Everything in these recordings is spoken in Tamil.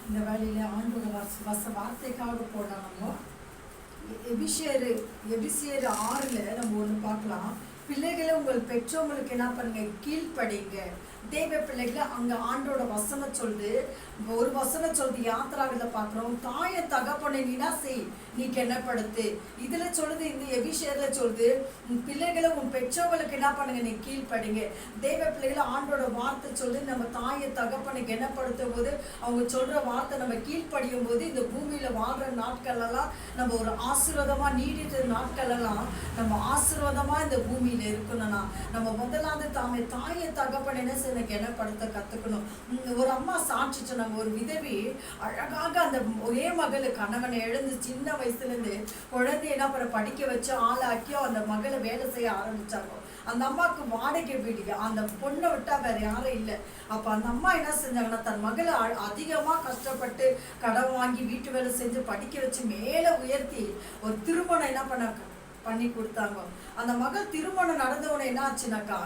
இந்த வேலையில ஆண்டோட வார்த்தைக்காக போடலாம். நம்ம எபிசியர் 6ல் நம்ம ஒன்று பார்க்கலாம். பிள்ளைகளை உங்கள் பெற்றோங்களுக்கு என்ன பண்ணுங்க, கீழ்ப்படிங்க. தேவ பிள்ளைகளை அங்க ஆண்டோட வசனம் சொல்லுது. ஒரு வசனம் சொல்லுது, யாத்திராவில பார்க்குறோம், தாய தகப்பனை நீனா செய், நீ கென்னப்படுத்து. இதுல சொல்லுது, இந்த எபிஷேர்ல சொல்லுது, பிள்ளைகளை உன் பெற்றோர்களுக்கு என்ன பண்ணுங்க, நீ கீழ்ப்படிங்க. தேவ பிள்ளைகளை ஆண்டோட வார்த்தை சொல்லு. நம்ம தாயை தகப்பனை கென்னப்படுத்தும் போது, அவங்க சொல்ற வார்த்தை நம்ம கீழ்ப்படியும் போது, இந்த பூமியில வாழ்ற நாட்கள் எல்லாம் நம்ம ஒரு ஆசீர்வாதமா நீடித்த நாட்கள் எல்லாம் நம்ம ஆசீர்வாதமா இந்த பூமியில இருக்கணும்னா நம்ம முதலாவது தாயை தகப்பனை என்ன செய்யணும், கென்னப்படுத்த கத்துக்கணும். ஒரு அம்மா சாட்சி சொன்னாங்க, ஒரு விதவி அழகாக அந்த ஒரே மகள் கணவனை எழுந்து சின்ன வயசுல இருந்து குழந்தை என்ன பண்ண படிக்க வச்சு ஆளாக்கியோ அந்த மகளை வேலை செய்ய ஆரம்பிச்சாங்க. அந்த அம்மாவுக்கு வாடகை வீடு, அந்த பொண்ணை விட்டா வேற யாரும் இல்லை. அப்ப அந்த அம்மா என்ன செஞ்சாங்கன்னா, தன் மகளை அதிகமா கஷ்டப்பட்டு கடன் வாங்கி வீட்டு வேலை செஞ்சு படிக்க வச்சு மேல உயர்த்தி ஒரு திருமணம் என்ன பண்ணி கொடுத்தாங்க. அந்த மகள் திருமணம் நடந்தவன என்ன ஆச்சுனாக்கா,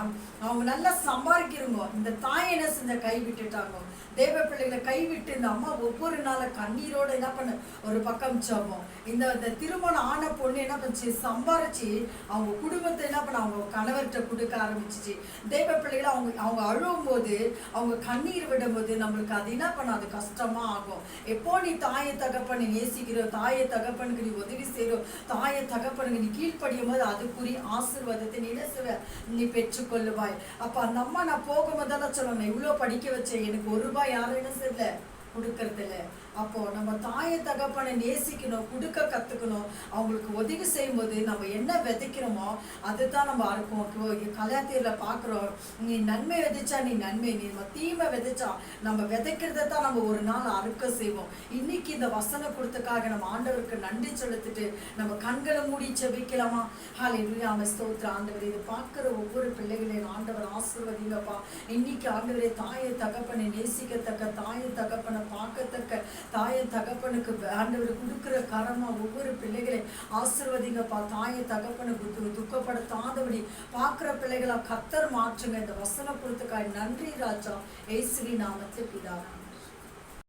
அவங்க நல்லா சம்பாதிக்கிறவங்க இந்த தாயை என்ன செஞ்ச கை விட்டுட்டாங்க. தேவ பிள்ளைகளை கைவிட்டு இந்த அம்மா ஒவ்வொரு நாள கண்ணீரோட என்ன பண்ண ஒரு பக்கம் சோமம். இந்த திருமணம் ஆன பொண்ணு என்ன பண்ணுச்சு, சம்பாரிச்சு அவங்க குடும்பத்தை என்ன பண்ண அவங்க கணவர்கிட்ட கொடுக்க ஆரம்பிச்சிச்சு. தேவ பிள்ளைகளை அவங்க அழுவும் போது, அவங்க கண்ணீர் விடும் போது நம்மளுக்கு அது என்ன பண்ண, அது கஷ்டமா ஆகும். எப்போ நீ தாயை தகப்பனை நேசிக்கிறோ, தாயை தகப்பனுக்கு நீ உதவி செய்யறோ, தாயை தகப்பனுக்கு நீ கீழ்ப்படியும் போது அதுக்குரிய ஆசீர்வாதத்தை நீ என்ன செய்வ, நீ பெற்றுக்கொள்ளுவாய். அப்ப அந்த அம்மா நான் போகும்போதெல்லாம் சொல்லணும், இவ்வளவு படிக்க வச்சேன், எனக்கு ₹1 யாரும் என்ன செய்யல கொடுக்கறதில்ல. அப்போ நம்ம தாயை தகப்பனை நேசிக்கணும், கொடுக்க கத்துக்கணும். அவங்களுக்கு உதவி செய்யும் போது நம்ம என்ன விதைக்கிறோமோ அதுதான் நம்ம அறுப்போம். கல்யாணத்துல பாக்குறோம், நீ நன்மை விதைச்சா நீ நன்மை, நீ தீமை விதைச்சா நம்ம விதைக்கிறத தான் நம்ம ஒரு நாள் அறுக்க செய்வோம். இன்னைக்கு இந்த வசனம் கொடுத்தக்காக நம்ம ஆண்டவருக்கு நன்றி செலுத்திட்டு நம்ம கண்களை மூடி செபிக்கலாமா? ஹல்லேலூயா, ஸ்தோத்திரம் ஆண்டவரே. இது பார்க்கிற ஒவ்வொரு பிள்ளைகளையும் ஆண்டவர் ஆசீர்வதிங்கப்பா. இன்னைக்கு ஆண்டவரே, தாயை தகப்பனை நேசிக்கத்தக்க, தாயை தகப்பனை பார்க்கத்தக்க, தாயை தகப்பனுக்கு ஆண்டவர் கொடுக்கிற கரமா ஒவ்வொரு பிள்ளைகளை ஆசீர்வதிங்கப்பா. தாயை தகப்பனுக்கு துக்கப்படுத்தாதபடி பார்க்கிற பிள்ளைகளா கர்த்தர் மாற்றுங்க. இந்த வசனம் கொடுத்துக்காய் நன்றி ராஜா, இயேசுவின் நாமத்தில் பிதாவே.